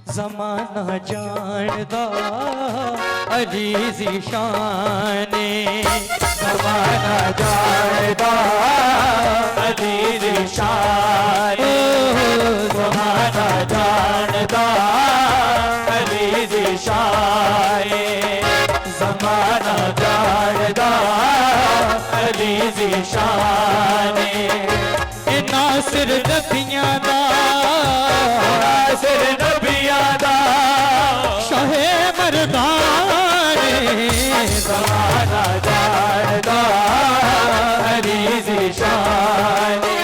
ज़माना जानदा अली ज़िशाने, ज़माना जानदा अली ज़िशाने, ज़माना जानदा अली ज़िशाने, ज़माना जानदा अली ज़िशाने। नासिर नबियां दा, नासिर नबियां दा शाहे मर्दाने, ज़माना जानदा अली ज़िशाने,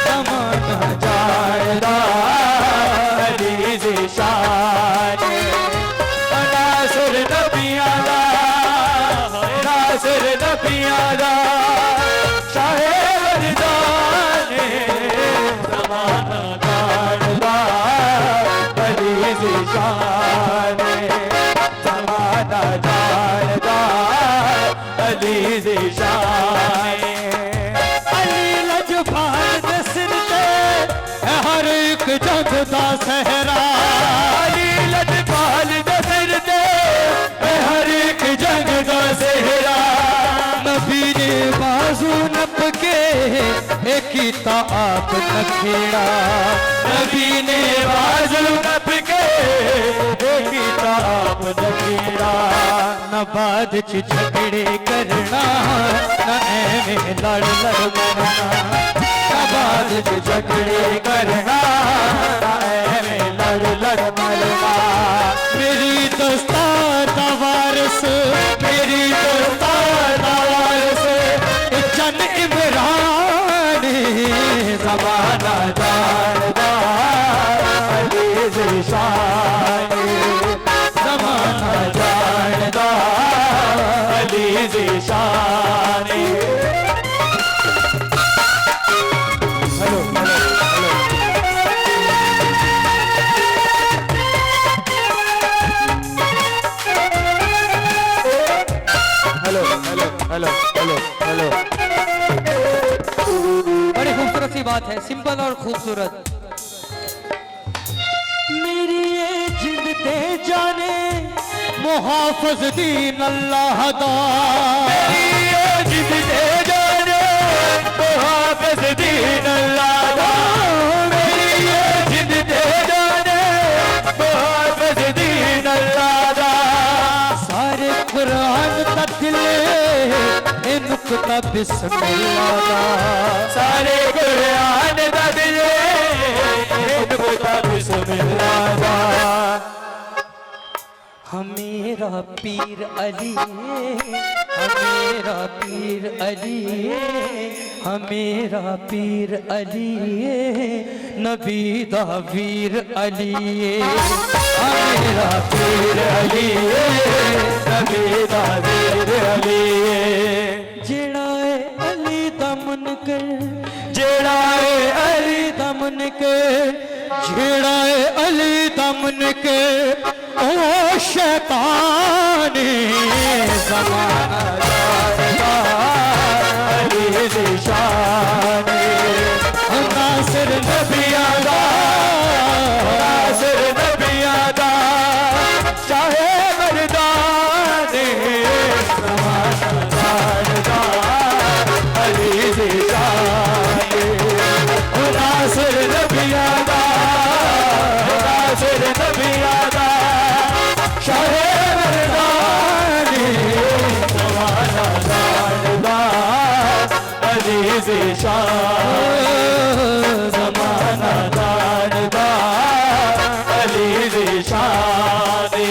ज़माना जानदा अली ज़िशाने। नासिर नबियां दा, नासिर नबियां दा शाहे मर्दाने, ज़माना जानदा अली ज़िशाने, ज़माना जानदा अली ज़िशाने। अली लजपाल दे सिर ते हर एक जंग दा सहरा, अली लजपाल दे सिर ते हर एक जंग दा सहरा। नबी ने बाजू नप के कीता आप नखेड़ा, नबी ने बाजू नप के कीता आप नखेड़ा। न बाद च झगड़े करना, न एवें लड़ लड़ मरना, न बाद च झगड़े करना, न एवें लड़ लड़ मरना। मेरी दस्तार दा वारिस, मेरी दस्तार दा वारिस जन इमरान, ज़माना जानदा अली ज़िशाने, ज़माना जानदा अली ज़िशाने। Hello hello hello hello hello hello. बड़ी खूबसूरत सी बात है, सिंपल और खूबसूरत। मेरी ये जिंद ते जाने मुहाफ़िज़ दीन अल्लाह दा, मेरी ये जिंद ते जाने मुहाफ़िज़ दीन अल्लाह दा, मेरी ये जिंद ते जाने मुहाफ़िज़ दीन अल्लाह दा। सारे कुरान दा दिल नुक्ता बिस्मिल्लाह दा, सारे कुरान दा दिल नुक्ता बिस्मिल्लाह दा। हमेरा पीर अली, हमेरा पीर अली, हमेरा पीर अली, नबी दा वीर अली, हमेरा पीर अली, नबी दा वीर अली। जेड़ा है अली दा मुनकर, जेड़ा है अली दा मुनकर, जेड़ा है अली दा मुनकर ओ शैतान, ज़माना जानदा अली ज़िशाने। नासिर नबियां दा, नासिर नबियां दा शाहे मर्दाने, ज़माना जानदा अली ज़िशाने। नासिर नबियां दा, नासिर नबियां दा शाहे मर्दाने, ज़माना जानदा अली ज़िशाने, ज़माना जानदा अली ज़िशाने।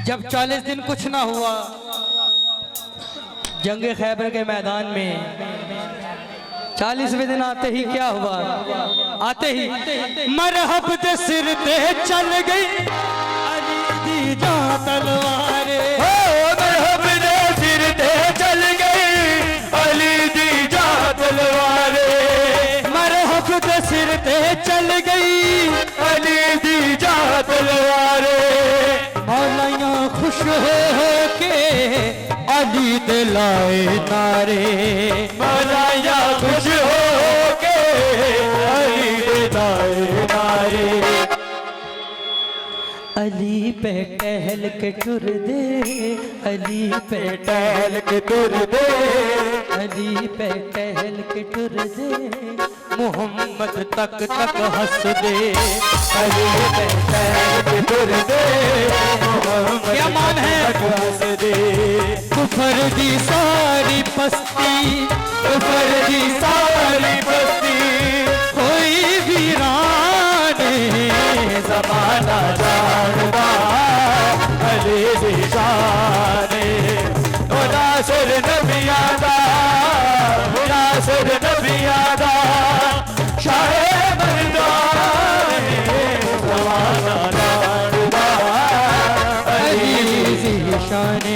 जब 40 दिन कुछ ना हुआ जंग खैबर के मैदान में, 40वें दिन आते ही क्या हुआ, आते ही मरहब दे सिर ते चल गई अली दी जा तलवारे, मरहब दे सिर ते चल गई अली दी जा तलवारे, मरहब दे सिर ते चल अली पे टहल के टुर दे, अली पे टहल के तुर दे, अली पे टहल के टुर दे, मोहम्मद तक तक हंस दे। अली पे टहल के तुर दे, क्या मान है? हंस दे। कुफर दी सारी पस्ती, कुफर दी सारी बस्ती कोई वीराने ज़माना जानदा अली दी शाने। ओ नासिर नबियां दा, नासिर नबियां दा, शाहे मर्दाने ज़माना जानदा अली दी शान